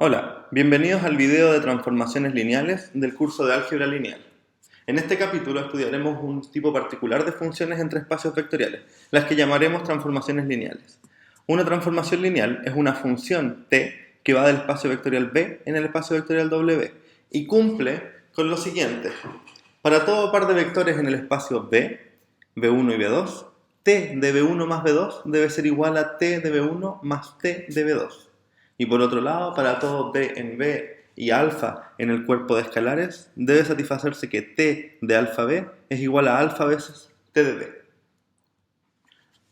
Hola, bienvenidos al video de transformaciones lineales del curso de álgebra lineal. En este capítulo estudiaremos un tipo particular de funciones entre espacios vectoriales, las que llamaremos transformaciones lineales. Una transformación lineal es una función t que va del espacio vectorial B en el espacio vectorial W y cumple con lo siguiente. Para todo par de vectores en el espacio B, B1 y B2, t de B1 más B2 debe ser igual a t de B1 más t de B2. Y por otro lado, para todo t en B y alfa en el cuerpo de escalares, debe satisfacerse que t de alfa B es igual a alfa veces t de B.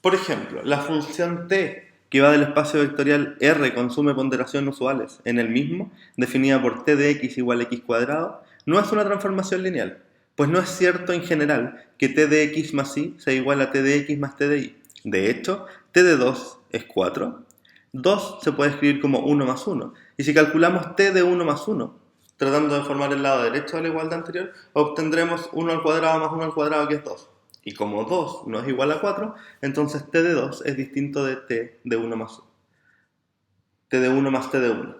Por ejemplo, la función t que va del espacio vectorial R con suma y ponderación usuales en el mismo, definida por t de x igual a x cuadrado, no es una transformación lineal, pues no es cierto en general que t de x más y sea igual a t de x más t de y. De hecho, t de 2 es 4. 2 se puede escribir como 1 más 1. Y si calculamos t de 1 más 1, tratando de formar el lado derecho de la igualdad anterior, obtendremos 1 al cuadrado más 1 al cuadrado, que es 2. Y como 2 no es igual a 4, entonces t de 2 es distinto de t de 1 más 1. T de 1 más t de 1.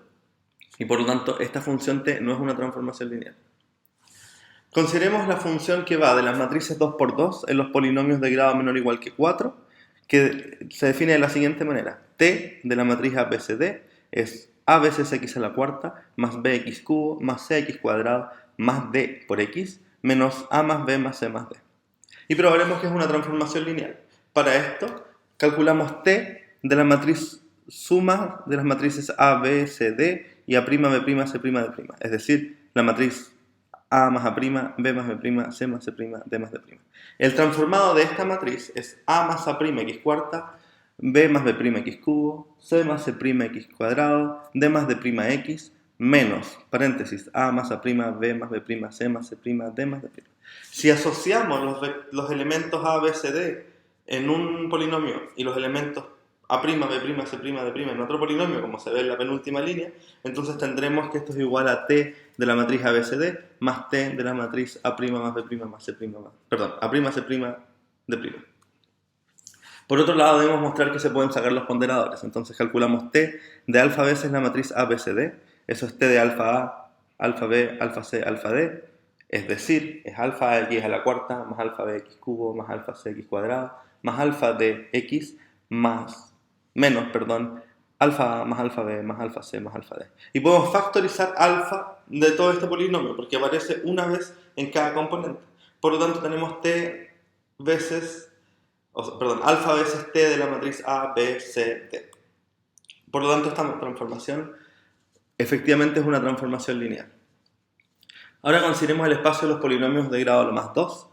Y por lo tanto, esta función t no es una transformación lineal. Consideremos la función que va de las matrices 2 por 2 en los polinomios de grado menor o igual que 4, que se define de la siguiente manera. T de la matriz ABCD es a veces x a la cuarta más bx cubo más cx cuadrado más d por x menos a más b más c más d. Y probaremos que es una transformación lineal. Para esto, calculamos t de la matriz suma de las matrices A, B, C, D y A', B', C', D'. Es decir, la matriz A más A', B más B', C más C', D más D'. El transformado de esta matriz es A más A' x cuarta, B más B' x cubo, C más C' x cuadrado, D más D' x, menos, paréntesis, A más A', B más B', C más C', D más D'. Si asociamos los elementos A, B, C, D en un polinomio y los elementos A', B', C', D' en otro polinomio, como se ve en la penúltima línea, entonces tendremos que esto es igual a t de la matriz ABCD más t de la matriz A' más B' más C', perdón, A', C', D'. Por otro lado, debemos mostrar que se pueden sacar los ponderadores. Entonces calculamos t de alfa veces la matriz ABCD. Eso es t de alfa A, alfa B, alfa C, alfa D. Es decir, es alfa x a la cuarta más alfa bx cubo más alfa cx cuadrado más alfa dx menos alfa A más alfa B más alfa C más alfa D. Y podemos factorizar alfa de todo este polinomio porque aparece una vez en cada componente. Por lo tanto, tenemos alfa veces t de la matriz A, B, C, D. Por lo tanto, esta transformación efectivamente es una transformación lineal. Ahora consideremos el espacio de los polinomios de grado más 2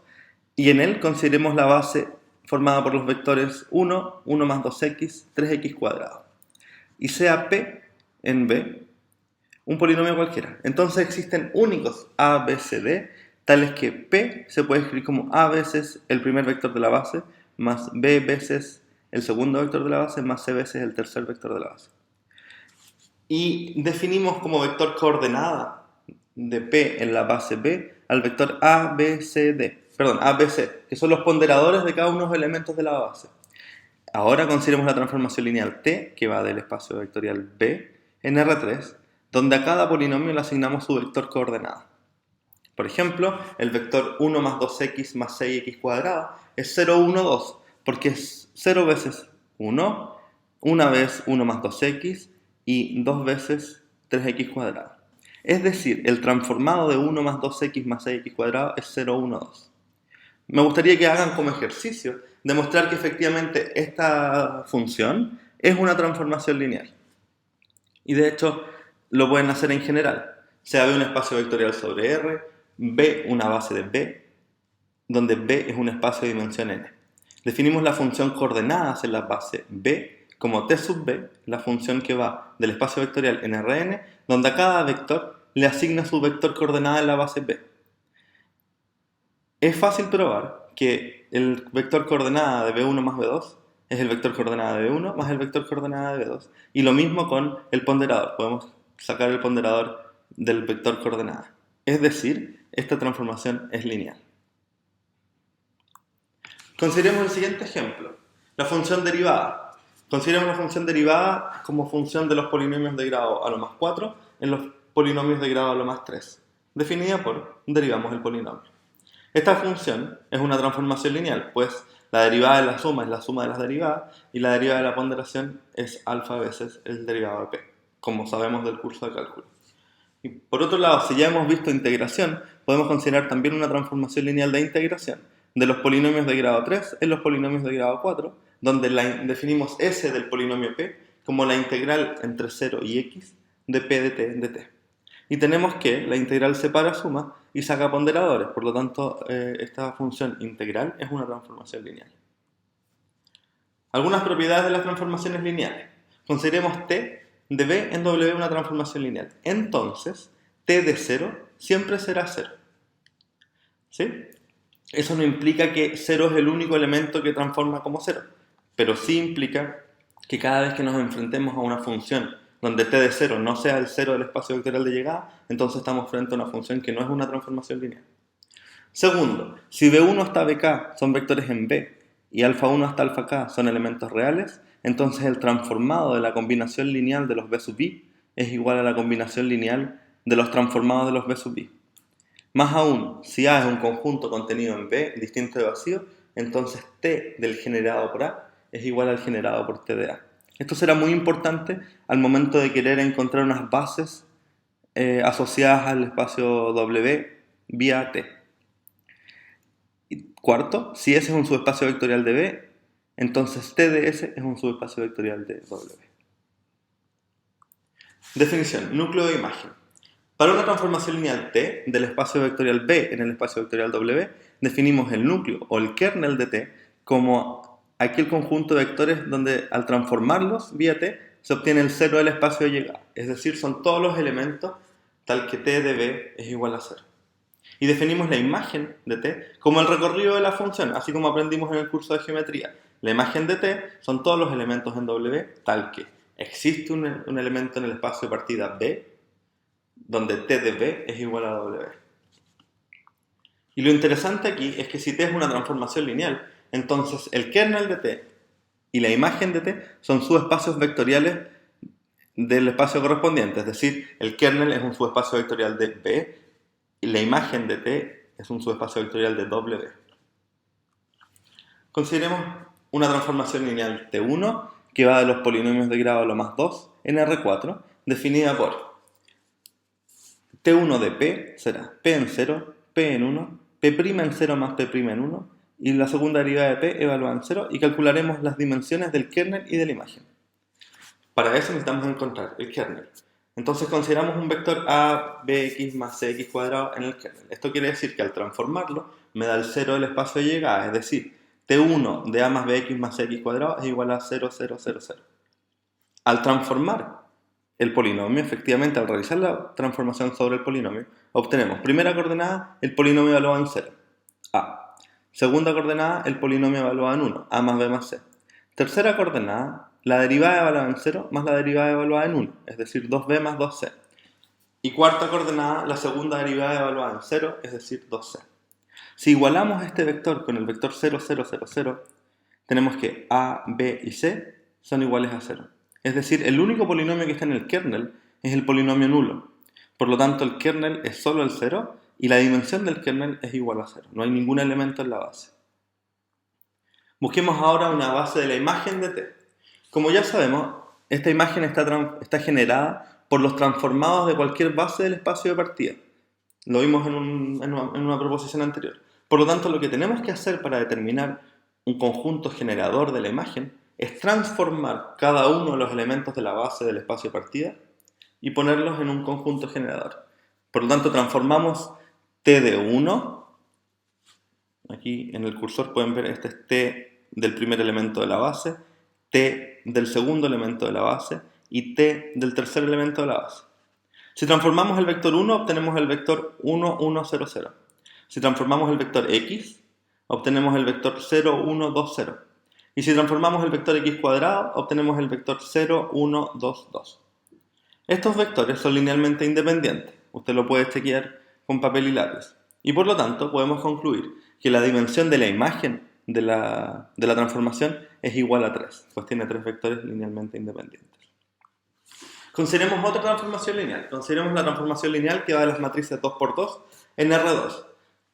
y en él consideremos la base formada por los vectores 1, 1 más 2x, 3x cuadrado. Y sea P en B un polinomio cualquiera. Entonces existen únicos A, B, C, D, tales que P se puede escribir como A veces el primer vector de la base, más B veces el segundo vector de la base, más C veces el tercer vector de la base. Y definimos como vector coordenada de P en la base B al vector A, B, C, que son los ponderadores de cada uno de los elementos de la base. Ahora consideremos la transformación lineal T, que va del espacio vectorial B en R3, donde a cada polinomio le asignamos su vector coordenada. Por ejemplo, el vector 1 más 2x más 6x cuadrado es 0, 1, 2, porque es 0 veces 1, una vez 1 más 2x y 2 veces 3x cuadrado. Es decir, el transformado de 1 más 2x más 6x cuadrado es 0, 1, 2. Me gustaría que hagan como ejercicio demostrar que efectivamente esta función es una transformación lineal. Y de hecho, lo pueden hacer en general. Sea B un espacio vectorial sobre R, B una base de B, donde B es un espacio de dimensión n. Definimos la función coordenadas en la base B como T sub B, la función que va del espacio vectorial en Rn, donde a cada vector le asigna su vector coordenada en la base B. Es fácil probar que el vector coordenada de B1 más B2 es el vector coordenada de B1 más el vector coordenada de B2. Y lo mismo con el ponderador. Podemos sacar el ponderador del vector coordenada. Es decir, esta transformación es lineal. Consideremos el siguiente ejemplo. La función derivada. Consideremos la función derivada como función de los polinomios de grado a lo más 4 en los polinomios de grado a lo más 3, definida por derivamos el polinomio. Esta función es una transformación lineal, pues la derivada de la suma es la suma de las derivadas y la derivada de la ponderación es alfa veces el derivado de p, como sabemos del curso de cálculo. Y por otro lado, si ya hemos visto integración, podemos considerar también una transformación lineal de integración de los polinomios de grado 3 en los polinomios de grado 4, donde definimos s del polinomio p como la integral entre 0 y x de p de t de t. Y tenemos que la integral separa suma y saca ponderadores, por lo tanto esta función integral es una transformación lineal. Algunas propiedades de las transformaciones lineales. Consideremos t de b en w una transformación lineal. Entonces, t de 0 siempre será 0. ¿Sí? Eso no implica que 0 es el único elemento que transforma como 0, pero sí implica que cada vez que nos enfrentemos a una función donde t de 0 no sea el 0 del espacio vectorial de llegada, entonces estamos frente a una función que no es una transformación lineal. Segundo, si b1 hasta bk son vectores en b y alfa1 hasta alfa k son elementos reales, entonces el transformado de la combinación lineal de los b sub i es igual a la combinación lineal de los transformados de los b sub i. Más aún, si A es un conjunto contenido en B distinto de vacío, entonces T del generado por A es igual al generado por T de A. Esto será muy importante al momento de querer encontrar unas bases asociadas al espacio W vía T. Y cuarto, si S es un subespacio vectorial de B, entonces T de S es un subespacio vectorial de W. Definición, núcleo de imagen. Para una transformación lineal T del espacio vectorial B en el espacio vectorial W, definimos el núcleo o el kernel de T como aquel conjunto de vectores donde al transformarlos vía T se obtiene el cero del espacio de llegada. Es decir, son todos los elementos tal que T de B es igual a 0. Y definimos la imagen de T como el recorrido de la función, así como aprendimos en el curso de geometría. La imagen de T son todos los elementos en W tal que existe un elemento en el espacio de partida B donde t de b es igual a w. Y lo interesante aquí es que si t es una transformación lineal, entonces el kernel de t y la imagen de t son subespacios vectoriales del espacio correspondiente, es decir, el kernel es un subespacio vectorial de b y la imagen de t es un subespacio vectorial de w. Consideremos una transformación lineal t1 que va de los polinomios de grado a lo más 2 en R4, definida por T1 de P será P en 0, P en 1, P' en 0 más P' en 1 y la segunda derivada de P evaluada en 0 y calcularemos las dimensiones del kernel y de la imagen. Para eso necesitamos encontrar el kernel. Entonces consideramos un vector a, bx más cx cuadrado en el kernel. Esto quiere decir que al transformarlo me da el 0 del espacio de llegada, es decir, T1 de a más bx más cx cuadrado es igual a 0, 0, 0, 0. Al transformar el polinomio, efectivamente, al realizar la transformación sobre el polinomio, obtenemos primera coordenada, el polinomio evaluado en 0, a. Segunda coordenada, el polinomio evaluado en 1, a más b más c. Tercera coordenada, la derivada evaluada en 0 más la derivada evaluada en 1, es decir, 2b más 2c. Y cuarta coordenada, la segunda derivada evaluada en 0, es decir, 2c. Si igualamos este vector con el vector 0, 0, 0, 0, tenemos que a, b y c son iguales a 0. Es decir, el único polinomio que está en el kernel es el polinomio nulo. Por lo tanto, el kernel es solo el 0 y la dimensión del kernel es igual a 0. No hay ningún elemento en la base. Busquemos ahora una base de la imagen de T. Como ya sabemos, esta imagen está generada por los transformados de cualquier base del espacio de partida. Lo vimos en una proposición anterior. Por lo tanto, lo que tenemos que hacer para determinar un conjunto generador de la imagen es transformar cada uno de los elementos de la base del espacio de partida y ponerlos en un conjunto generador. Por lo tanto, transformamos T de 1. Aquí en el cursor pueden ver, este es T del primer elemento de la base, T del segundo elemento de la base y T del tercer elemento de la base. Si transformamos el vector 1, obtenemos el vector 1, 1, 0, 0. Si transformamos el vector x, obtenemos el vector 0, 1, 2, 0. Y si transformamos el vector x cuadrado, obtenemos el vector 0, 1, 2, 2. Estos vectores son linealmente independientes. Usted lo puede chequear con papel y lápiz. Y por lo tanto, podemos concluir que la dimensión de la imagen de la transformación es igual a 3, pues tiene 3 vectores linealmente independientes. Consideremos otra transformación lineal. Consideremos la transformación lineal que va de las matrices 2×2 en R2,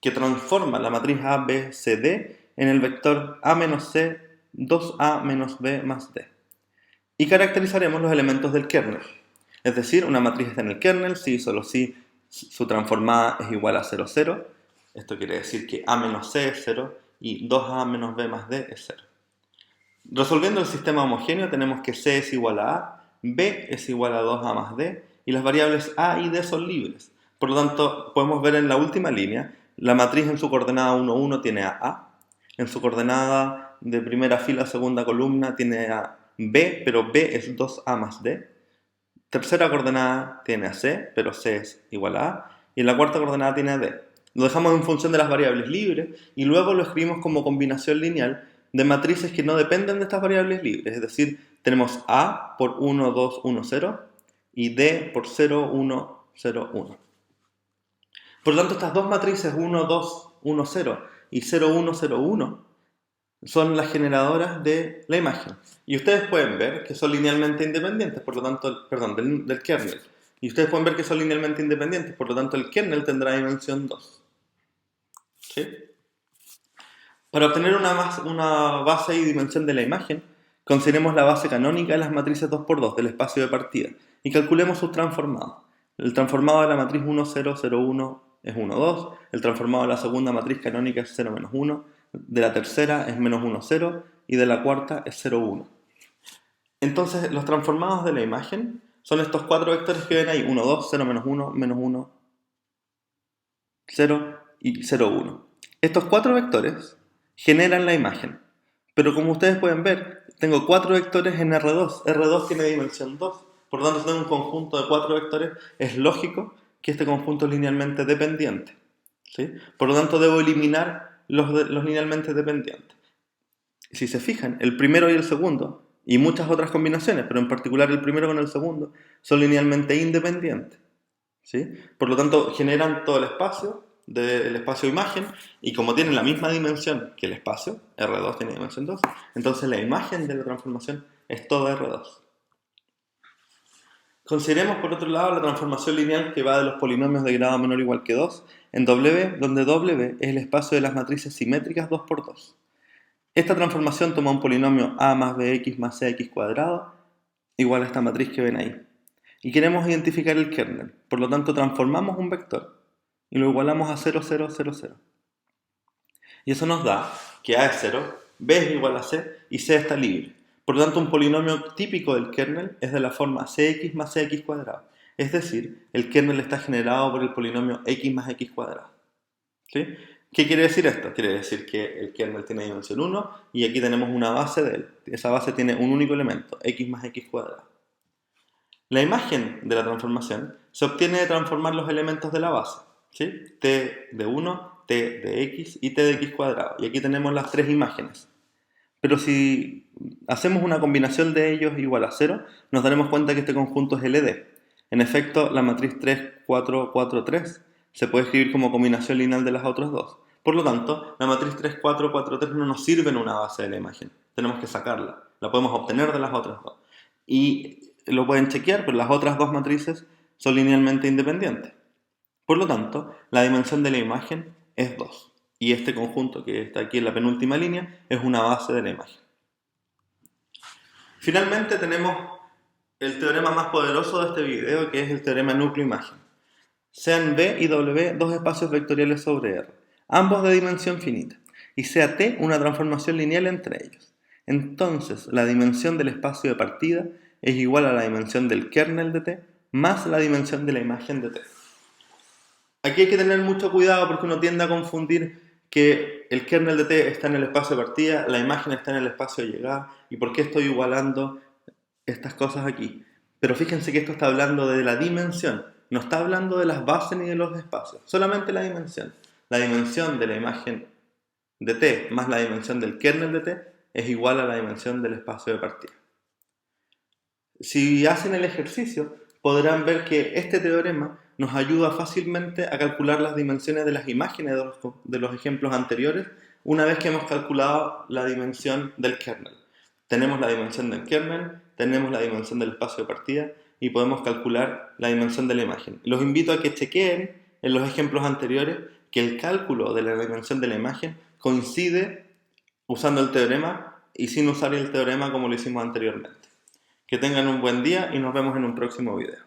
que transforma la matriz A, B, C, D en el vector A menos C, 2A menos B más D. Y caracterizaremos los elementos del kernel. Es decir, una matriz está en el kernel si y solo si su transformada es igual a 0, 0. Esto quiere decir que A menos C es 0 y 2A menos B más D es 0. Resolviendo el sistema homogéneo tenemos que C es igual a A, B es igual a 2A más D y las variables A y D son libres. Por lo tanto, podemos ver en la última línea, la matriz en su coordenada 1, 1 tiene a A, en su coordenada de primera fila, segunda columna tiene a B, pero B es 2A más D. Tercera coordenada tiene a C, pero C es igual a A. Y en la cuarta coordenada tiene a D. Lo dejamos en función de las variables libres y luego lo escribimos como combinación lineal de matrices que no dependen de estas variables libres. Es decir, tenemos A por 1, 2, 1, 0 y D por 0, 1, 0, 1. Por lo tanto, estas dos matrices 1, 2, 1, 0 y 0, 1, 0, 1 son las generadoras de la imagen. Y ustedes pueden ver que son linealmente independientes, por lo tanto, perdón, del kernel. Y ustedes pueden ver que son linealmente independientes, por lo tanto el kernel tendrá dimensión 2. ¿Sí? Para obtener una base y dimensión de la imagen, consideremos la base canónica de las matrices 2×2 del espacio de partida y calculemos sus transformados. El transformado de la matriz 1, 0, 0, 1 es 1, 2. El transformado de la segunda matriz canónica es 0, menos 1. De la tercera es menos 1, 0. Y de la cuarta es 0, 1. Entonces, los transformados de la imagen son estos 4 vectores que ven ahí. 1, 2, 0, menos 1, menos 1, 0 y 0, 1. Estos 4 vectores generan la imagen. Pero como ustedes pueden ver, tengo 4 vectores en R2. R2 tiene dimensión 2. Por lo tanto, si tengo un conjunto de 4 vectores, es lógico que este conjunto es linealmente dependiente. ¿Sí? Por lo tanto, debo eliminar los linealmente dependientes. Si se fijan, el primero y el segundo, y muchas otras combinaciones, pero en particular el primero con el segundo, son linealmente independientes. ¿Sí? Por lo tanto, generan todo el espacio del espacio imagen, y como tienen la misma dimensión que el espacio, R2 tiene dimensión 2, entonces la imagen de la transformación es toda R2. Consideremos por otro lado la transformación lineal que va de los polinomios de grado menor o igual que 2 en W, donde W es el espacio de las matrices simétricas 2×2. Esta transformación toma un polinomio A más BX más CX cuadrado igual a esta matriz que ven ahí. Y queremos identificar el kernel, por lo tanto transformamos un vector y lo igualamos a 0, 0, 0, 0. Y eso nos da que A es 0, B es igual a C y C está libre. Por lo tanto, un polinomio típico del kernel es de la forma Cx más Cx cuadrado. Es decir, el kernel está generado por el polinomio x más x cuadrado. ¿Sí? ¿Qué quiere decir esto? Quiere decir que el kernel tiene dimensión 1 y aquí tenemos una base de él. Esa base tiene un único elemento, x más x cuadrado. La imagen de la transformación se obtiene de transformar los elementos de la base. ¿Sí? T de 1, t de x y t de x cuadrado. Y aquí tenemos las tres imágenes. Pero si hacemos una combinación de ellos igual a 0, nos daremos cuenta que este conjunto es LD. En efecto, la matriz 3, 4, 4, 3 se puede escribir como combinación lineal de las otras dos. Por lo tanto, la matriz 3, 4, 4, 3 no nos sirve en una base de la imagen. Tenemos que sacarla. La podemos obtener de las otras dos. Y lo pueden chequear, pero las otras dos matrices son linealmente independientes. Por lo tanto, la dimensión de la imagen es 2. Y este conjunto que está aquí en la penúltima línea es una base de la imagen. Finalmente tenemos el teorema más poderoso de este video, que es el teorema núcleo-imagen. Sean B y W dos espacios vectoriales sobre R, ambos de dimensión finita, y sea T una transformación lineal entre ellos. Entonces, la dimensión del espacio de partida es igual a la dimensión del kernel de T más la dimensión de la imagen de T. Aquí hay que tener mucho cuidado porque uno tiende a confundir que el kernel de T está en el espacio de partida, la imagen está en el espacio de llegada, y por qué estoy igualando estas cosas aquí. Pero fíjense que esto está hablando de la dimensión, no está hablando de las bases ni de los espacios, solamente la dimensión. La dimensión de la imagen de T más la dimensión del kernel de T es igual a la dimensión del espacio de partida. Si hacen el ejercicio, podrán ver que este teorema nos ayuda fácilmente a calcular las dimensiones de las imágenes de los ejemplos anteriores una vez que hemos calculado la dimensión del kernel. Tenemos la dimensión del kernel, tenemos la dimensión del espacio de partida y podemos calcular la dimensión de la imagen. Los invito a que chequeen en los ejemplos anteriores que el cálculo de la dimensión de la imagen coincide usando el teorema y sin usar el teorema como lo hicimos anteriormente. Que tengan un buen día y nos vemos en un próximo video.